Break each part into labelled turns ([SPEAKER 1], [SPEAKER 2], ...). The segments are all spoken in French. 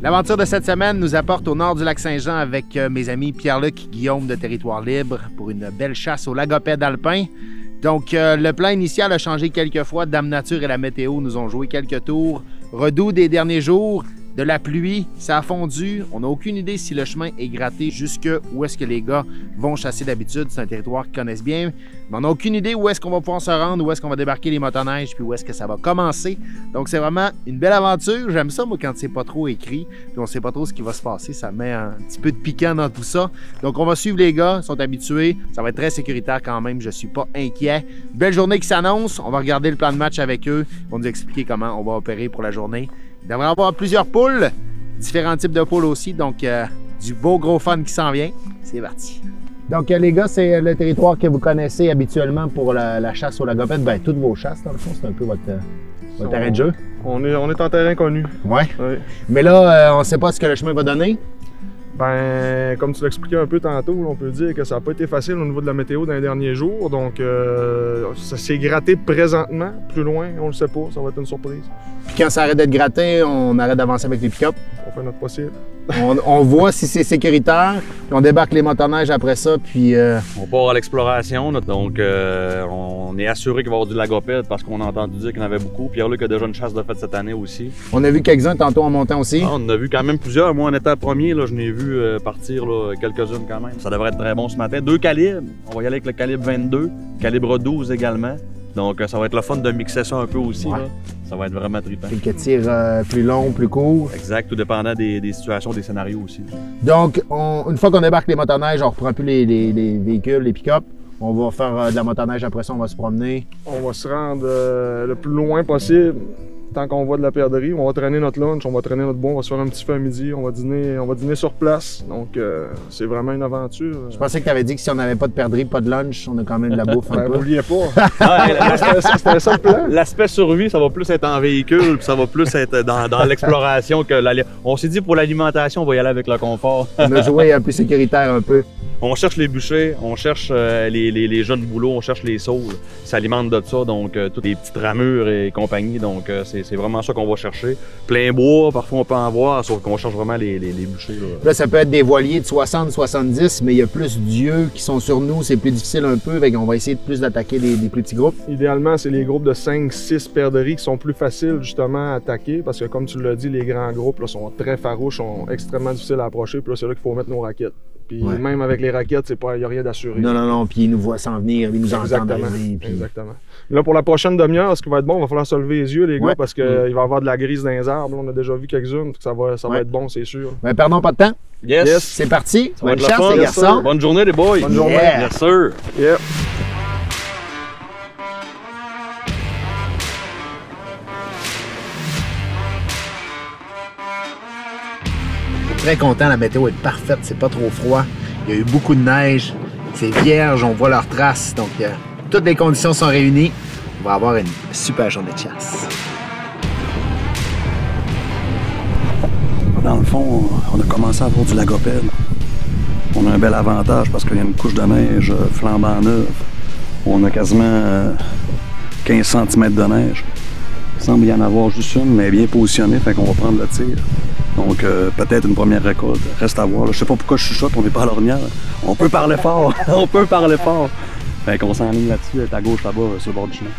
[SPEAKER 1] L'aventure de cette semaine nous apporte au nord du lac Saint-Jean avec mes amis Pierre-Luc et Guillaume de Territoire Libre pour une belle chasse au lagopède alpin. Donc, le plan initial a changé quelques fois. Dame Nature et la météo nous ont joué quelques tours. Redoux des derniers jours, de la pluie, ça a fondu. On n'a aucune idée si le chemin est gratté jusque où est-ce que les gars vont chasser d'habitude. C'est un territoire qu'ils connaissent bien. Mais on n'a aucune idée où est-ce qu'on va pouvoir se rendre, où est-ce qu'on va débarquer les motoneiges, puis où est-ce que ça va commencer. Donc, c'est vraiment une belle aventure. J'aime ça, moi, quand c'est pas trop écrit, puis on sait pas trop ce qui va se passer. Ça met un petit peu de piquant dans tout ça. Donc, on va suivre les gars, ils sont habitués. Ça va être très sécuritaire quand même, je suis pas inquiet. Belle journée qui s'annonce. On va regarder le plan de match avec eux. Ils vont nous expliquer comment on va opérer pour la journée. Il devrait y avoir plusieurs poules, différents types de poules aussi, donc du beau gros fun qui s'en vient. C'est parti. Donc les gars, c'est le territoire que vous connaissez habituellement pour la chasse au lagopède. Bien, toutes vos chasses, dans le fond, c'est un peu votre terrain de jeu.
[SPEAKER 2] On est en terrain connu.
[SPEAKER 1] Ouais.
[SPEAKER 2] Oui.
[SPEAKER 1] Mais là, on ne sait pas ce que le chemin va donner.
[SPEAKER 2] Ben, comme tu l'expliquais un peu tantôt, on peut dire que ça n'a pas été facile au niveau de la météo dans les derniers jours. Donc, ça s'est gratté présentement. Plus loin, on le sait pas. Ça va être une surprise.
[SPEAKER 1] Puis quand ça arrête d'être gratté, on arrête d'avancer avec les pick-up.
[SPEAKER 2] On fait notre possible.
[SPEAKER 1] On voit si c'est sécuritaire, puis on débarque les motoneiges après ça, puis...
[SPEAKER 3] On part à l'exploration, donc on est assuré qu'il va y avoir du lagopède parce qu'on a entendu dire qu'il y en avait beaucoup. Pierre-Luc a déjà une chasse de fête cette année aussi.
[SPEAKER 1] On a vu quelques-uns tantôt en montant aussi.
[SPEAKER 3] Ah, on en a vu quand même plusieurs. Moi, on était le premier, là, je n'ai vu partir quelques-unes quand même. Ça devrait être très bon ce matin. 2 calibres. On va y aller avec le calibre 22, calibre 12 également. Donc, ça va être le fun de mixer ça un peu aussi.
[SPEAKER 1] Ouais.
[SPEAKER 3] Là. Ça va être vraiment trippant.
[SPEAKER 1] Quelques tirs plus longs, plus courts.
[SPEAKER 3] Exact, tout dépendant des situations, des scénarios aussi.
[SPEAKER 1] Donc, une fois qu'on débarque les motoneiges, on reprend plus les véhicules, les pick-up. On va faire de la motoneige, après ça, on va se promener.
[SPEAKER 2] On va se rendre le plus loin possible. Tant qu'on voit de la perdrix, on va traîner notre lunch, on va traîner notre bois, on va se faire un petit feu à midi, on va dîner sur place. Donc, c'est vraiment une aventure.
[SPEAKER 1] Je pensais que tu avais dit que si on n'avait pas de perdrix, pas de lunch, on a quand même de la bouffe un peu.
[SPEAKER 2] N'oubliez pas. C'était ça le plan.
[SPEAKER 3] L'aspect survie, ça va plus être en véhicule, puis ça va plus être dans l'exploration que on s'est dit pour l'alimentation, on va y aller avec le confort.
[SPEAKER 1] On a joué un peu sécuritaire un peu.
[SPEAKER 3] On cherche les bûchers, on cherche les jeunes bouleaux, on cherche les saules. Ils s'alimentent de ça, donc toutes les petites ramures et compagnie. Donc c'est vraiment ça qu'on va chercher. Plein bois, parfois on peut en voir, sauf qu'on cherche vraiment les bûchers.
[SPEAKER 1] Là, ça peut être des voiliers de 60, 70, mais il y a plus d'yeux qui sont sur nous, c'est plus difficile un peu, on va essayer de plus d'attaquer des plus petits groupes.
[SPEAKER 2] Idéalement, c'est les groupes de 5-6 perdrix qui sont plus faciles justement à attaquer, parce que comme tu l'as dit, les grands groupes là, sont très farouches, sont extrêmement difficiles à approcher, puis là, c'est là qu'il faut mettre nos raquettes. Puis même avec les raquettes, il n'y a rien d'assuré.
[SPEAKER 1] Non, puis ils nous voient s'en venir, ils nous entendent arriver.
[SPEAKER 2] Puis... Exactement. Là, pour la prochaine demi-heure, ce qui va être bon, il va falloir se lever les yeux, les gars, parce qu'il va y avoir de la grise dans les arbres. Là, on a déjà vu quelques-unes, ça va être bon, c'est sûr.
[SPEAKER 1] Ben, perdons pas de temps.
[SPEAKER 3] Yes!
[SPEAKER 1] C'est parti!
[SPEAKER 3] Bonne
[SPEAKER 1] chance, les garçons!
[SPEAKER 3] Bonne journée, les boys!
[SPEAKER 2] Bonne journée!
[SPEAKER 3] Bien sûr!
[SPEAKER 2] Yep.
[SPEAKER 1] Très content, la météo est parfaite, c'est pas trop froid. Il y a eu beaucoup de neige, c'est vierge, on voit leurs traces, donc toutes les conditions sont réunies. On va avoir une super journée de chasse.
[SPEAKER 4] Dans le fond, on a commencé à avoir du lagopède. On a un bel avantage parce qu'il y a une couche de neige flambant neuve. On a quasiment 15 cm de neige. Il semble y en avoir juste une, mais bien positionnée, fait qu'on va prendre le tir. Donc, peut-être une première récolte. Reste à voir. Là. Je sais pas pourquoi je chuchote, on n'est pas à l'ornière. On peut parler fort. On peut parler fort. Fait qu'on s'enligne là-dessus, à gauche là-bas, sur le bord du chemin.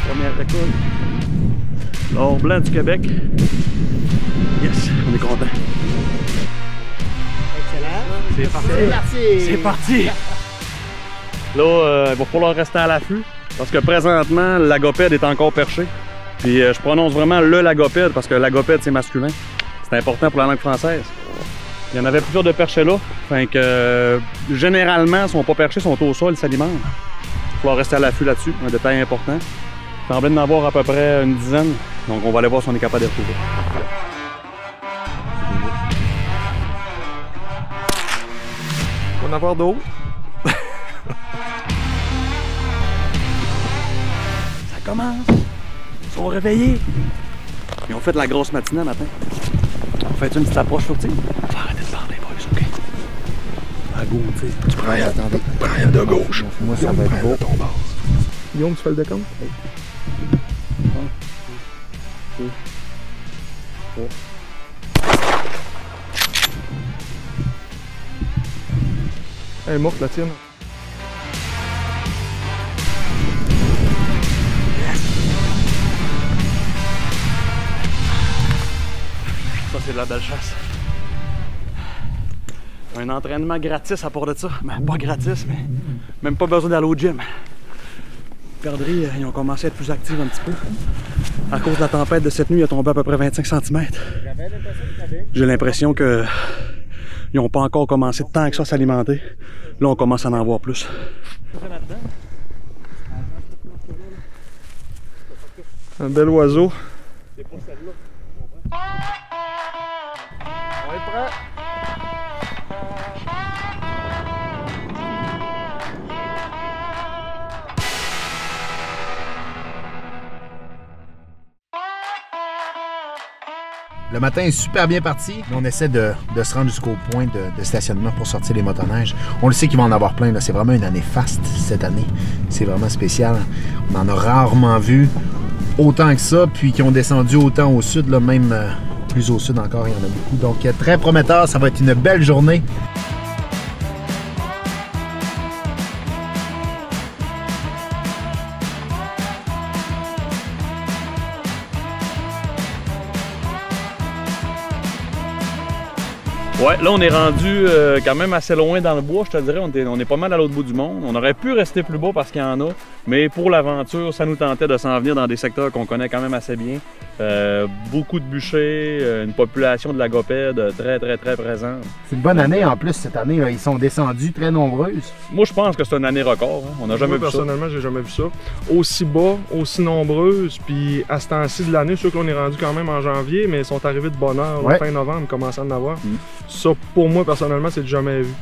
[SPEAKER 4] Première récolte. L'or blanc du Québec. Yes, on est content. C'est parti! C'est parti! Là, il va falloir rester à l'affût parce que présentement, le lagopède est encore perché. Puis je prononce vraiment le lagopède parce que le lagopède, c'est masculin. C'est important pour la langue française. Il y en avait plusieurs de perchés là. Fait que généralement, ils ne sont pas perchés, ils sont au sol, ils s'alimentent. Il va falloir rester à l'affût là-dessus, un détail important. Il semblait d'en avoir à peu près une dizaine. Donc on va aller voir si on est capable de les retrouver.
[SPEAKER 2] On va en avoir d'autres.
[SPEAKER 4] Ça commence. Ils sont réveillés. Ils ont fait de la grosse matinée matin. On fait une petite approche furtive. On va arrêter de parler, boys, OK? à go, tu sais.
[SPEAKER 2] Tu prends rien de gauche.
[SPEAKER 1] Moi, ça va être beau.
[SPEAKER 2] Guillaume, tu fais le décompte? Elle est morte la tienne.
[SPEAKER 4] Ça, c'est de la belle chasse. Un entraînement gratis à part de ça. Ben, pas gratis, mais même pas besoin d'aller au gym. Les perdrix, ils ont commencé à être plus actifs un petit peu. À cause de la tempête de cette nuit, il a tombé à peu près 25 cm. J'ai l'impression que ils n'ont pas encore commencé tant que ça à s'alimenter. Là, on commence à en voir plus.
[SPEAKER 2] Un bel oiseau.
[SPEAKER 1] On est prêt. Le matin est super bien parti. On essaie de se rendre jusqu'au point de stationnement pour sortir les motoneiges. On le sait qu'il va en avoir plein. C'est vraiment une année faste cette année. C'est vraiment spécial. On en a rarement vu autant que ça, puis qui ont descendu autant au sud, là, même plus au sud encore, il y en a beaucoup. Donc très prometteur, ça va être une belle journée.
[SPEAKER 3] Ouais, là on est rendu quand même assez loin dans le bois, je te dirais, on est pas mal à l'autre bout du monde. On aurait pu rester plus bas parce qu'il y en a, mais pour l'aventure, ça nous tentait de s'en venir dans des secteurs qu'on connaît quand même assez bien. Beaucoup de bûchers, une population de lagopèdes très présente.
[SPEAKER 1] C'est une bonne année en plus cette année, là. Ils sont descendus très nombreuses.
[SPEAKER 3] Moi je pense que c'est une année record, hein. On n'a jamais vu ça.
[SPEAKER 2] Personnellement, j'ai jamais vu ça. Aussi bas, aussi nombreuses, puis à ce temps-ci de l'année, je suis sûr qu'on est rendu quand même en janvier, mais ils sont arrivés de bonne heure,
[SPEAKER 1] Ouais.
[SPEAKER 2] fin novembre, commençant à en avoir. Ça, pour moi, personnellement, c'est jamais vu.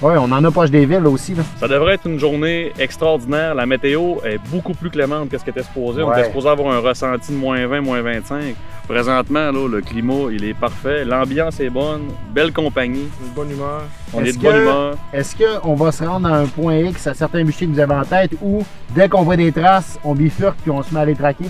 [SPEAKER 1] Oui, on en a proche des villes aussi, là.
[SPEAKER 3] Ça devrait être une journée extraordinaire. La météo est beaucoup plus clémente que ce qui était supposé. On
[SPEAKER 1] Ouais.
[SPEAKER 3] était supposé avoir un ressenti de -20, -25. Présentement, là, le climat, il est parfait. L'ambiance est bonne. Belle compagnie.
[SPEAKER 2] Une bonne humeur.
[SPEAKER 3] On est
[SPEAKER 1] Est-ce
[SPEAKER 3] de bonne
[SPEAKER 1] que-
[SPEAKER 3] humeur.
[SPEAKER 1] Est-ce qu'on va se rendre à un point X à certains bûchers que vous avez en tête où, dès qu'on voit des traces, on bifurque puis on se met à les traquer?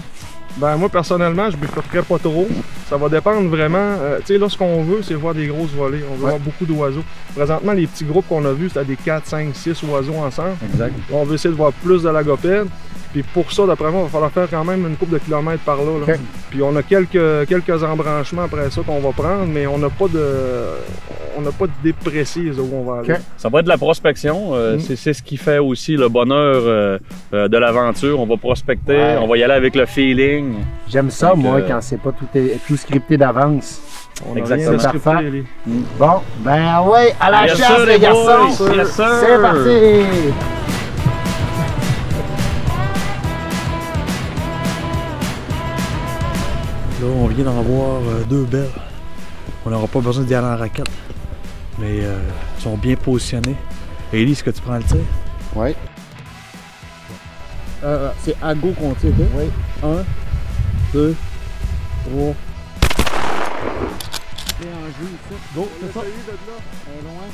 [SPEAKER 2] Ben moi personnellement, je bifurquerai pas trop. Ça va dépendre vraiment. Tu sais, là, ce qu'on veut, c'est voir des grosses volées. On veut voir beaucoup d'oiseaux. Présentement, les petits groupes qu'on a vus, c'était des 4, 5, 6 oiseaux ensemble.
[SPEAKER 1] Exact.
[SPEAKER 2] On veut essayer de voir plus de lagopèdes. Puis pour ça, d'après moi, il va falloir faire quand même une couple de kilomètres par là.
[SPEAKER 1] Ok.
[SPEAKER 2] Puis on a quelques embranchements après ça qu'on va prendre, mais on n'a pas d'idée précise où on va aller.
[SPEAKER 1] Ok.
[SPEAKER 3] Ça va être de la prospection. C'est ce qui fait aussi le bonheur de l'aventure. On va prospecter,
[SPEAKER 1] Ouais.
[SPEAKER 3] on va y aller avec le feeling.
[SPEAKER 1] J'aime ça,
[SPEAKER 3] Donc,
[SPEAKER 1] moi, quand c'est pas tout scripté d'avance.
[SPEAKER 2] On a
[SPEAKER 3] Exactement.
[SPEAKER 2] rien de scripté,
[SPEAKER 1] Parfait.
[SPEAKER 2] Ellie.
[SPEAKER 1] Bon, ben ouais, à la
[SPEAKER 3] Yes,
[SPEAKER 1] chasse,
[SPEAKER 3] sir,
[SPEAKER 1] les garçons!
[SPEAKER 3] boys. Yes, sir.
[SPEAKER 1] C'est parti!
[SPEAKER 4] Là, on vient d'en voir deux belles. On n'aura pas besoin d'y aller en raquette. Mais ils sont bien positionnés. Ellie, est-ce que tu prends le tir?
[SPEAKER 1] Oui. C'est à go qu'on tire, oui. 1, 2, 3. C'est en jeu ici. Go, c'est ça. Elle est loin.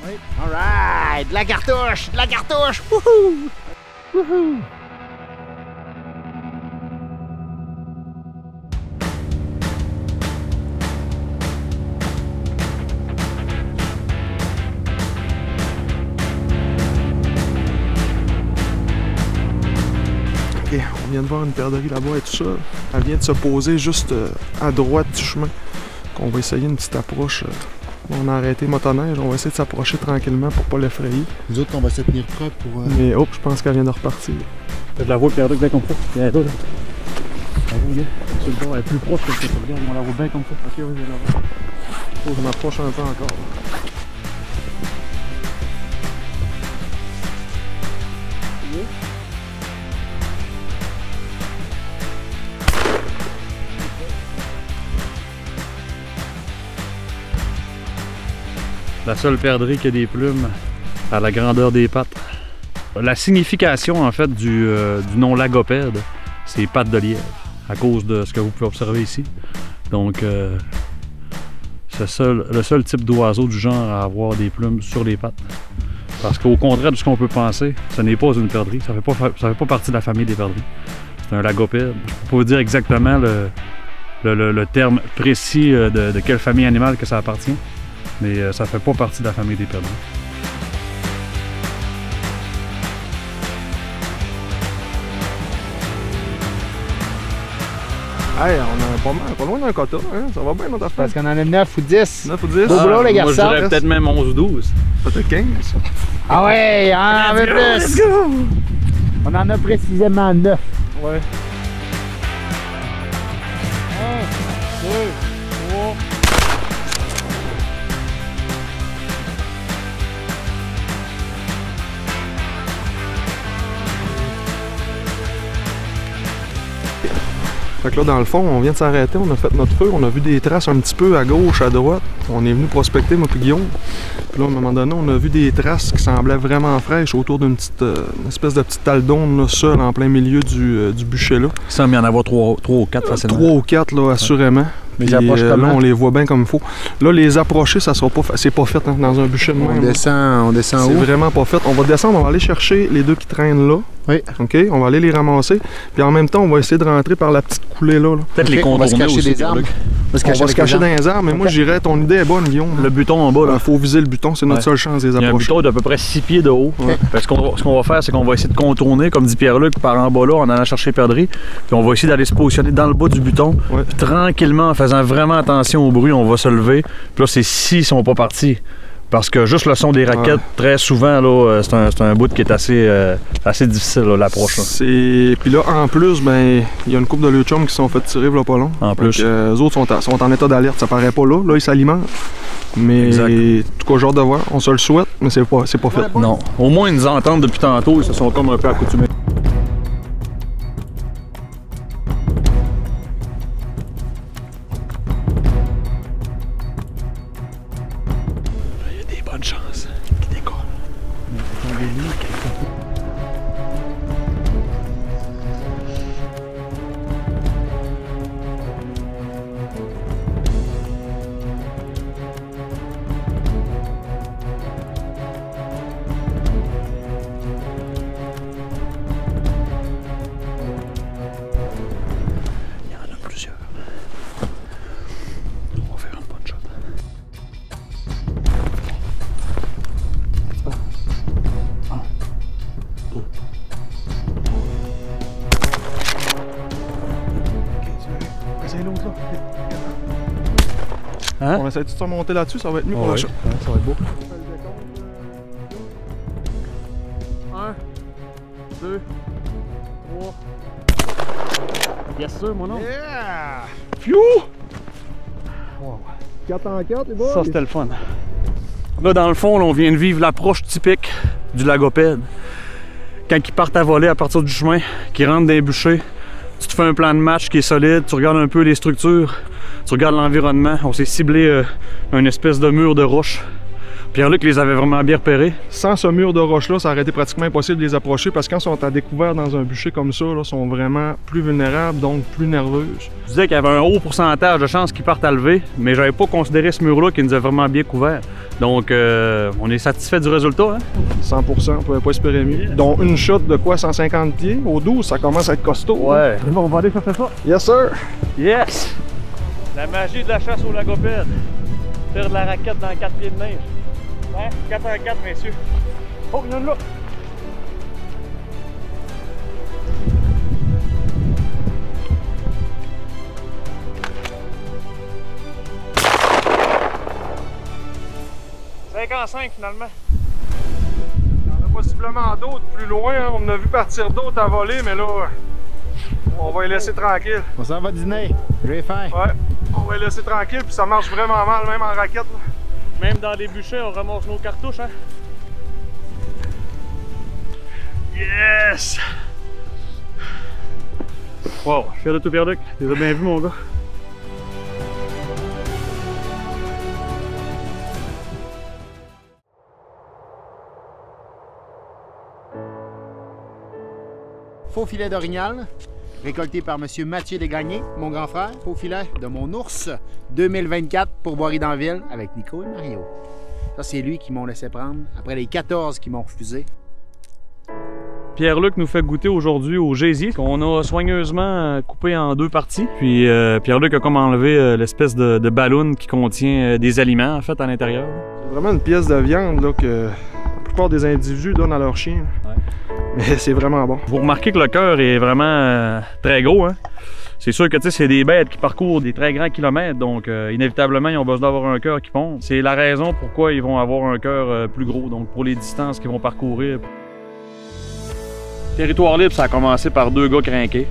[SPEAKER 1] Oui. Alright! De la cartouche! De la cartouche! Wouhou! Wouhou!
[SPEAKER 2] Ok, on vient de voir une perdrix là-bas et tout ça. Elle vient de se poser juste à droite du chemin. On va essayer une petite approche. On a arrêté motoneige, on va essayer de s'approcher tranquillement pour pas l'effrayer.
[SPEAKER 1] Nous autres, on va se tenir prêts pour...
[SPEAKER 2] Mais hop, je pense qu'elle vient de repartir.
[SPEAKER 4] Je la vois perdre bien comme ça. Viens là. Sur le bord, elle est plus proche que ça. Regarde, on la voit bien comme ça. Ok, oui, viens là.
[SPEAKER 2] Faut que je m'approche un peu encore.
[SPEAKER 4] La seule perdrix qui a des plumes à la grandeur des pattes. La signification en fait du nom lagopède, c'est pattes de lièvre, à cause de ce que vous pouvez observer ici. Donc C'est le seul type d'oiseau du genre à avoir des plumes sur les pattes. Parce qu'au contraire de ce qu'on peut penser, ce n'est pas une perdrix. Ça fait pas partie de la famille des perdrix. C'est un lagopède. Je ne peux pas vous dire exactement le terme précis de quelle famille animale que ça appartient, mais ça fait pas partie de la famille des perdrix.
[SPEAKER 2] Hey, on a pas loin d'un quota, hein? Ça va bien notre affaire.
[SPEAKER 1] Parce qu'on en a 9 ou 10.
[SPEAKER 2] 9 ou 10?
[SPEAKER 1] Beau boulot, les
[SPEAKER 3] Moi,
[SPEAKER 1] garçons.
[SPEAKER 3] je dirais peut-être même 11 ou 12.
[SPEAKER 2] Peut-être 15.
[SPEAKER 1] Ah ouais, on en veut plus. On en a précisément 9.
[SPEAKER 2] Ouais.
[SPEAKER 4] 1, 2, 3.
[SPEAKER 2] Fait que là, dans le fond, on vient de s'arrêter, on a fait notre feu, on a vu des traces un petit peu à gauche, à droite. On est venu prospecter, moi et Guillaume. Puis là, à un moment donné, on a vu des traces qui semblaient vraiment fraîches autour d'une une espèce de petite talle d'onde, seule en plein milieu du bûcher là.
[SPEAKER 4] Il semble y en avoir 3 ou 4 facilement.
[SPEAKER 2] 3 ou 4, là, assurément.
[SPEAKER 1] Mais
[SPEAKER 2] Puis,
[SPEAKER 1] j'approche
[SPEAKER 2] là,
[SPEAKER 1] comment?
[SPEAKER 2] on les voit bien comme il faut. Là, les approcher, ça sera pas c'est pas fait hein, dans un bûcher de même.
[SPEAKER 1] On descend
[SPEAKER 2] C'est
[SPEAKER 1] où?
[SPEAKER 2] vraiment pas fait. On va descendre, on va aller chercher les deux qui traînent là.
[SPEAKER 1] Oui.
[SPEAKER 2] OK? On va aller les ramasser. Puis en même temps, on va essayer de rentrer par la petite coulée là.
[SPEAKER 4] Peut-être
[SPEAKER 1] Ok,
[SPEAKER 4] les
[SPEAKER 1] on va se
[SPEAKER 4] contourner
[SPEAKER 1] cacher
[SPEAKER 4] aussi,
[SPEAKER 1] des arbres.
[SPEAKER 4] Pierre-Luc.
[SPEAKER 1] On
[SPEAKER 2] On va se cacher dans les arbres, mais moi, je dirais, ton idée est bonne, Guillaume.
[SPEAKER 4] Le buton en bas, là.
[SPEAKER 2] Il faut viser le buton, c'est notre
[SPEAKER 4] Ouais.
[SPEAKER 2] seule chance de les
[SPEAKER 4] Il y a un
[SPEAKER 2] approcher.
[SPEAKER 4] buton d'à peu près 6 pieds de haut.
[SPEAKER 2] Ouais.
[SPEAKER 4] Fait que ce qu'on va faire, c'est qu'on va essayer de contourner, comme dit Pierre-Luc, par en bas là, en allant chercher perdrix. Puis on va essayer d'aller se positionner dans le bas du buton.
[SPEAKER 2] Ouais.
[SPEAKER 4] Puis tranquillement, en faisant vraiment attention au bruit, on va se lever. Puis là, c'est s'ils sont pas partis. Parce que juste le son des raquettes, très souvent, là, c'est un bout qui est assez difficile, là, l'approche. Là.
[SPEAKER 2] Puis là, en plus, ben, il y a une couple de leux chums qui se sont fait tirer là pas long.
[SPEAKER 4] En plus.
[SPEAKER 2] Eux autres sont en état d'alerte, ça paraît pas là. Là, ils s'alimentent. Mais
[SPEAKER 4] Exact.
[SPEAKER 2] en tout cas, genre de voir, on se le souhaite, mais c'est pas fait.
[SPEAKER 4] Non. Au moins, ils nous entendent depuis tantôt, ils se sont comme un peu accoutumés. Il y a des bonnes chances qu'ils décollent. Il y en a plusieurs. On va faire une bonne shot.
[SPEAKER 2] Essaye l'autre là.
[SPEAKER 4] Hein?
[SPEAKER 2] On essaie de se remonter là-dessus, ça va être mieux pour
[SPEAKER 4] Ouais,
[SPEAKER 2] la shot.
[SPEAKER 4] ça va être beau.
[SPEAKER 2] 1, 2, 3.
[SPEAKER 4] Yes sir, mon nom.
[SPEAKER 2] Yeah!
[SPEAKER 4] Phew!
[SPEAKER 2] 4 en 4, les boys.
[SPEAKER 4] Ça, c'était le fun. Là, dans le fond, là, on vient de vivre l'approche typique du lagopède. Quand ils partent à voler à partir du chemin, qu'ils rentrent dans les bûchers, tu te fais un plan de match qui est solide, tu regardes un peu les structures, tu regardes l'environnement. On s'est ciblé une espèce de mur de roche. Pierre-Luc les avait vraiment bien repérés.
[SPEAKER 2] Sans ce mur de roche-là, ça aurait été pratiquement impossible de les approcher parce que quand ils sont à découvert dans un bûcher comme ça, ils sont vraiment plus vulnérables, donc plus nerveuses.
[SPEAKER 4] Je disais qu'il y avait un haut pourcentage de chances qu'ils partent à lever, mais j'avais pas considéré ce mur-là qui nous a vraiment bien couverts. Donc, on est satisfait du résultat. Hein?
[SPEAKER 2] 100%, on pouvait pas espérer mieux. Donc une shot de quoi, 150 pieds? Au 12, ça commence à être costaud.
[SPEAKER 4] Ouais. Bon, on va aller chercher ça.
[SPEAKER 2] Yes, sir!
[SPEAKER 4] Yes! La magie de la chasse au lagopède. Faire de la raquette dans 4 pieds de neige. Hein? 4 en 4, messieurs. Oh, il y en a là! « 55 finalement.
[SPEAKER 2] Il y en a possiblement d'autres plus loin. Hein. On en a vu partir d'autres à voler, mais là, on va les laisser tranquilles.
[SPEAKER 1] On s'en va dîner. J'ai faim.
[SPEAKER 2] Ouais, on va les laisser tranquilles, puis ça marche vraiment mal, même en raquette. Là.
[SPEAKER 4] Même dans les bûchers, on ramasse nos cartouches, hein? Yes! Wow, je suis fier de tout, Pierre-Luc. Tu les as bien vus, mon gars.
[SPEAKER 1] Faux filet d'orignal. récolté par M. Mathieu Desgagnés, mon grand frère, au filet de mon ours 2024 pour Boiry-d'Anville avec Nico et Mario. Ça, c'est lui qui m'ont laissé prendre après les 14 qui m'ont refusé.
[SPEAKER 4] Pierre-Luc nous fait goûter aujourd'hui au gésier qu'on a soigneusement coupé en 2 parties. Puis Pierre-Luc a comme enlevé l'espèce de ballon qui contient des aliments en fait à l'intérieur.
[SPEAKER 2] C'est vraiment une pièce de viande là, que la plupart des individus donnent à leurs chiens. Ouais. Mais c'est vraiment bon.
[SPEAKER 4] Vous remarquez que le cœur est vraiment très gros, hein? C'est sûr que c'est des bêtes qui parcourent des très grands kilomètres, donc inévitablement ils ont besoin d'avoir un cœur qui pompe. C'est la raison pourquoi ils vont avoir un cœur plus gros, donc pour les distances qu'ils vont parcourir. Territoire libre, ça a commencé par 2 gars crinqués,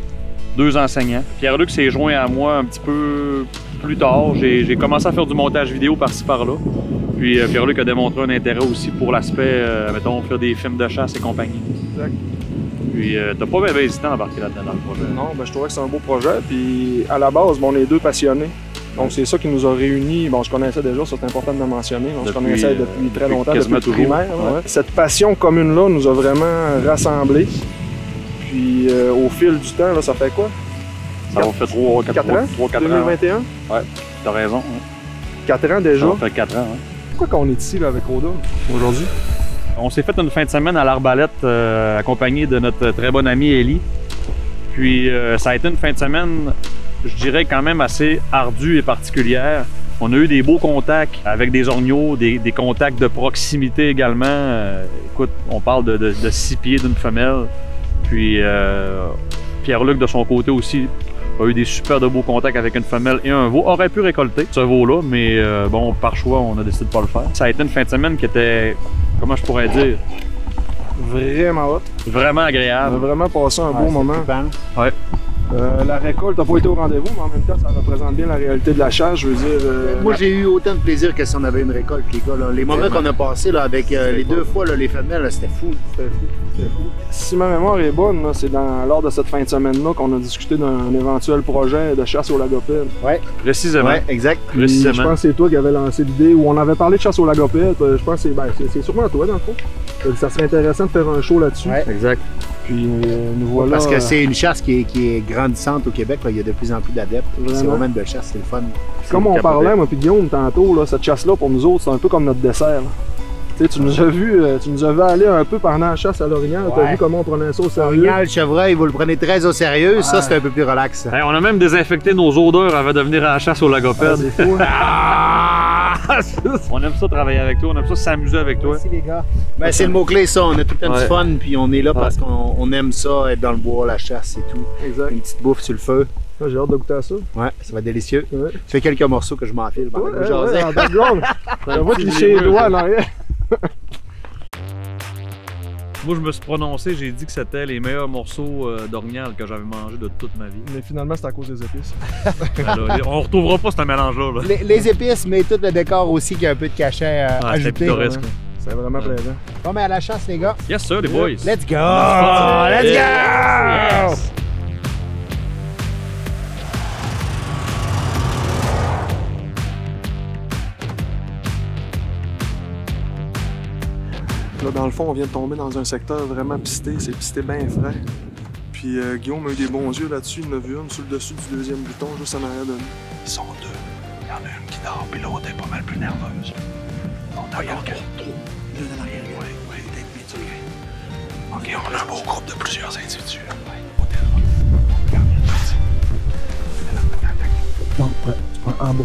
[SPEAKER 4] 2 enseignants. Pierre-Luc s'est joint à moi un petit peu plus tard. J'ai commencé à faire du montage vidéo par-ci par-là. Puis Pierre-Luc a démontré un intérêt aussi pour l'aspect, mettons, faire des films de chasse et compagnie.
[SPEAKER 2] Exact.
[SPEAKER 4] Puis t'as pas bien hésité à embarquer là-dedans dans le projet.
[SPEAKER 2] Non, ben, je trouvais que c'est un beau projet. Puis à la base, on est 2 passionnés. Donc c'est ça qui nous a réunis. Bon, je connaissais déjà, ça c'est important de le mentionner. On se connaissait depuis très longtemps, depuis le primaire. Ouais. Cette passion commune-là nous a vraiment rassemblés. Puis au fil du temps, là, ça fait quoi?
[SPEAKER 4] Ça va faire 3-4 ans.
[SPEAKER 2] 2021?
[SPEAKER 4] Ouais, t'as raison. Hein.
[SPEAKER 2] 4 ans déjà?
[SPEAKER 4] Ça fait 4 ans, hein.
[SPEAKER 2] Pourquoi qu'on est ici là, avec Oda aujourd'hui?
[SPEAKER 4] On s'est fait une fin de semaine à l'Arbalète accompagné de notre très bonne amie Ellie. Puis ça a été une fin de semaine, je dirais quand même assez ardue et particulière. On a eu des beaux contacts avec des orgnaux, des contacts de proximité également. Écoute, on parle de 6 pieds d'une femelle. Puis Pierre-Luc de son côté aussi a eu des super de beaux contacts avec une femelle et un veau. Aurait pu récolter ce veau-là, mais bon, par choix, on a décidé de pas le faire. Ça a été une fin de semaine qui était, comment je pourrais dire,
[SPEAKER 2] vraiment hot.
[SPEAKER 4] Vraiment agréable.
[SPEAKER 2] On a vraiment passé un beau moment.
[SPEAKER 4] Ouais.
[SPEAKER 2] La récolte n'a pas été au rendez-vous, mais en même temps, ça représente bien la réalité de la chasse. Je veux dire.
[SPEAKER 1] Moi, j'ai eu autant de plaisir que si on avait une récolte, les gars. Là. Les moments qu'on a passés là, avec les 2 fois là, les femelles, c'était fou.
[SPEAKER 2] C'était fou. Si ma mémoire est bonne, c'est lors de cette fin de semaine-là qu'on a discuté d'un éventuel projet de chasse au lagopède.
[SPEAKER 1] Oui,
[SPEAKER 4] précisément.
[SPEAKER 1] Ouais, exact.
[SPEAKER 2] Précisément. Je pense que c'est toi qui avais lancé l'idée où on avait parlé de chasse au lagopède. Je pense que c'est sûrement toi, dans le fond. Ça serait intéressant de faire un show là-dessus.
[SPEAKER 1] Ouais.
[SPEAKER 4] Exact.
[SPEAKER 2] Puis nous voilà.
[SPEAKER 1] Parce que c'est une chasse qui est grandissante au Québec. Là. Il y a de plus en plus d'adeptes. C'est vraiment de chasse, c'est le fun.
[SPEAKER 2] Comme on parlait, moi puis Guillaume, tantôt, là, cette chasse-là, pour nous autres, c'est un peu comme notre dessert. Tu nous as vu aller un peu pendant la chasse à l'Orignal. Ouais. Tu as vu comment on prenait ça au sérieux.
[SPEAKER 1] L'Orignal, chevreuil, vous le prenez très au sérieux. Ouais. Ça, c'est un peu plus relax.
[SPEAKER 4] Hey, on a même désinfecté nos odeurs avant de venir à la chasse au lagopède.
[SPEAKER 2] C'est fou.
[SPEAKER 4] On aime ça travailler avec toi, on aime ça s'amuser avec toi.
[SPEAKER 1] Merci les gars. Ben, c'est le mot-clé ça, on a tout le temps du fun, puis on est là parce qu'on aime ça, être dans le bois, la chasse et tout.
[SPEAKER 2] Exact.
[SPEAKER 1] Une petite bouffe sur le feu.
[SPEAKER 2] J'ai hâte de goûter à ça.
[SPEAKER 1] Ouais, ça va être délicieux. Ouais. Tu fais quelques morceaux que je m'enfile pendant que vous
[SPEAKER 2] jasez. En background. On va te licher les doigts en arrière.
[SPEAKER 4] Moi, je me suis prononcé, j'ai dit que c'était les meilleurs morceaux d'orignal que j'avais mangé de toute ma vie.
[SPEAKER 2] Mais finalement, c'est à cause des épices.
[SPEAKER 4] Alors, on retrouvera pas ce mélange-là. Là.
[SPEAKER 1] Les épices, mais tout le décor aussi qui a un peu de cachet ajouté.
[SPEAKER 4] C'est pittoresque.
[SPEAKER 2] C'est vraiment plaisant.
[SPEAKER 1] Bon, mais à la chasse, les gars.
[SPEAKER 4] Yes, sir, les boys.
[SPEAKER 1] Let's go! Let's go!
[SPEAKER 4] Yes.
[SPEAKER 2] Là, dans le fond, on vient de tomber dans un secteur vraiment pisté. C'est pisté bien frais. Puis Guillaume a eu des bons yeux là-dessus. Il en a vu une sur le dessus du 2e buton, juste en arrière de nous.
[SPEAKER 5] Ils sont 2. Il y en a une qui dort, puis l'autre est pas mal plus nerveuse. On a encore 3. L'une en arrière. Oui, peut-être mitigé. OK, on a un beau groupe de plusieurs individus.
[SPEAKER 2] Non, ouais, tu prends en bas.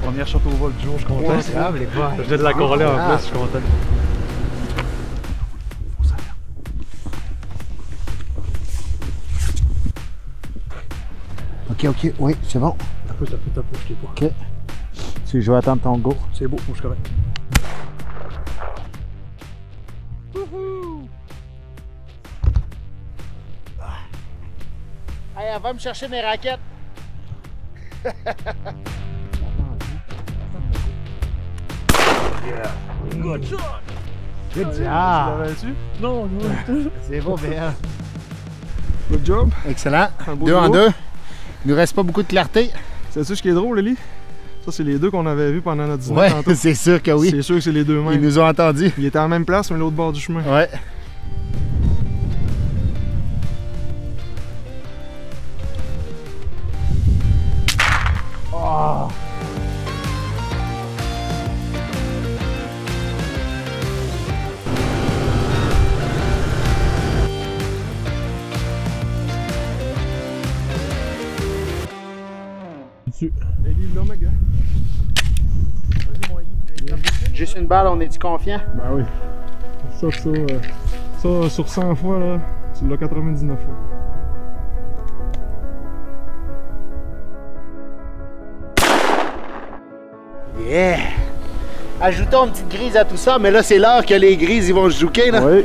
[SPEAKER 4] Première shot au vol du jour, je suis content.
[SPEAKER 1] C'est grave, les gars.
[SPEAKER 4] Je viens de la corroler en plus, je suis content.
[SPEAKER 1] Ok, oui, c'est bon.
[SPEAKER 2] T'as peu, je t'ai pas.
[SPEAKER 1] Ok. Je vais attendre ton go.
[SPEAKER 2] C'est beau, moi je suis correct.
[SPEAKER 1] Hey, elle va me chercher mes raquettes.
[SPEAKER 5] Yeah. Good shot!
[SPEAKER 1] Good job!
[SPEAKER 2] Tu l'avais-tu?
[SPEAKER 5] Non.
[SPEAKER 1] C'est beau, bien.
[SPEAKER 2] Good job.
[SPEAKER 1] Excellent.
[SPEAKER 2] Un beau
[SPEAKER 1] 2 en
[SPEAKER 2] duo.
[SPEAKER 1] 2. Il nous reste pas beaucoup de clarté.
[SPEAKER 2] C'est ça ce qui est drôle, Lily? Ça, c'est les deux qu'on avait vus pendant notre dîner
[SPEAKER 1] Ouais,
[SPEAKER 2] tantôt.
[SPEAKER 1] c'est sûr que oui.
[SPEAKER 2] C'est sûr que c'est les deux mêmes.
[SPEAKER 1] Ils nous ont entendus.
[SPEAKER 2] Ils étaient à la même place, mais l'autre bord du chemin.
[SPEAKER 1] Ouais. Oh. Juste une balle, on est-tu confiant?
[SPEAKER 2] Ben oui. Ça, sur 100 fois, là, tu l'as 99 fois.
[SPEAKER 1] Yeah! Ajoutons une petite grise à tout ça, mais là, c'est l'heure que les grises ils vont se jouer, là.
[SPEAKER 2] Oui.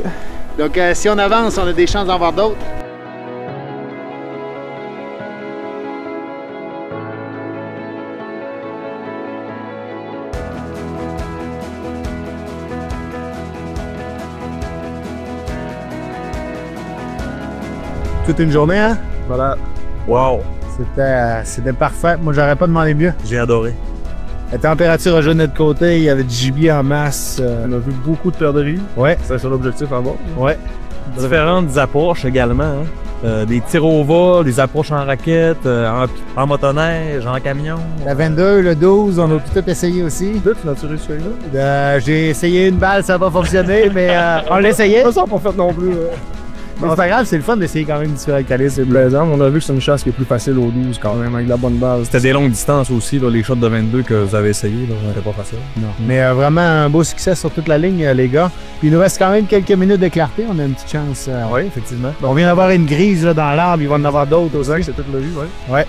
[SPEAKER 1] Donc, si on avance, on a des chances d'en voir d'autres. Toute une journée, hein?
[SPEAKER 2] Voilà.
[SPEAKER 4] Wow!
[SPEAKER 1] C'était parfait. Moi, j'aurais pas demandé mieux.
[SPEAKER 4] J'ai adoré.
[SPEAKER 1] La température a joué de notre côté. Il y avait du gibier en masse.
[SPEAKER 2] On a vu beaucoup de perdrix.
[SPEAKER 1] Ouais,
[SPEAKER 2] C'est ça l'objectif à bord.
[SPEAKER 1] ouais.
[SPEAKER 4] Différentes approches également. Hein. Des tirs au vol, des approches en raquette, en motoneige, en camion.
[SPEAKER 1] La 22, le 12, on a tout essayé aussi.
[SPEAKER 2] Là, tu l'as-tu réussi là?
[SPEAKER 1] J'ai essayé une balle, ça n'a pas fonctionné, mais on l'a essayé.
[SPEAKER 2] Pas ça pas fait non plus.
[SPEAKER 1] Mais c'est pas grave, c'est le fun d'essayer quand même différents calibres.
[SPEAKER 2] C'est plaisant. On a vu que c'est une chasse qui est plus facile au 12 quand même, avec la bonne base.
[SPEAKER 4] C'était des longues distances aussi, là, les shots de 22 que vous avez essayé, c'était pas facile.
[SPEAKER 1] Non. Mais vraiment un beau succès sur toute la ligne, les gars. Puis il nous reste quand même quelques minutes de clarté, on a une petite chance.
[SPEAKER 4] Oui, effectivement.
[SPEAKER 1] On vient d'avoir une grise là, dans l'arbre, il va en avoir d'autres aussi.
[SPEAKER 2] C'est toute la vie, ouais.
[SPEAKER 1] Ouais.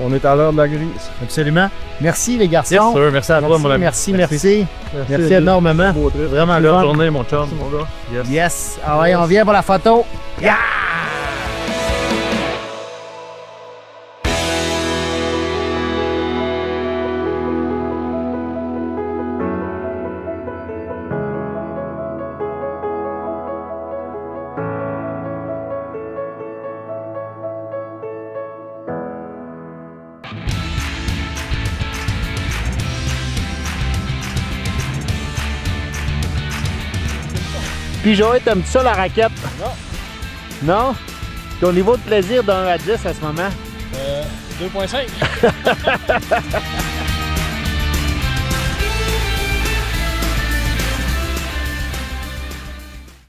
[SPEAKER 2] On est à l'heure de la grise.
[SPEAKER 1] Absolument. Merci les garçons.
[SPEAKER 4] Yes, sir. Merci à toi, mon ami.
[SPEAKER 1] Merci énormément.
[SPEAKER 2] Beau trip.
[SPEAKER 1] Vraiment le
[SPEAKER 4] Bonne
[SPEAKER 1] fun.
[SPEAKER 4] journée, mon chum.
[SPEAKER 2] Mon gars.
[SPEAKER 4] Yes.
[SPEAKER 1] Yes. Ah ouais, on vient pour la photo. Yeah! Puis Joël, t'aimes-tu ça la raquette? Non. Non? Ton niveau de plaisir de 1 à 10 à ce moment?
[SPEAKER 2] 2.5.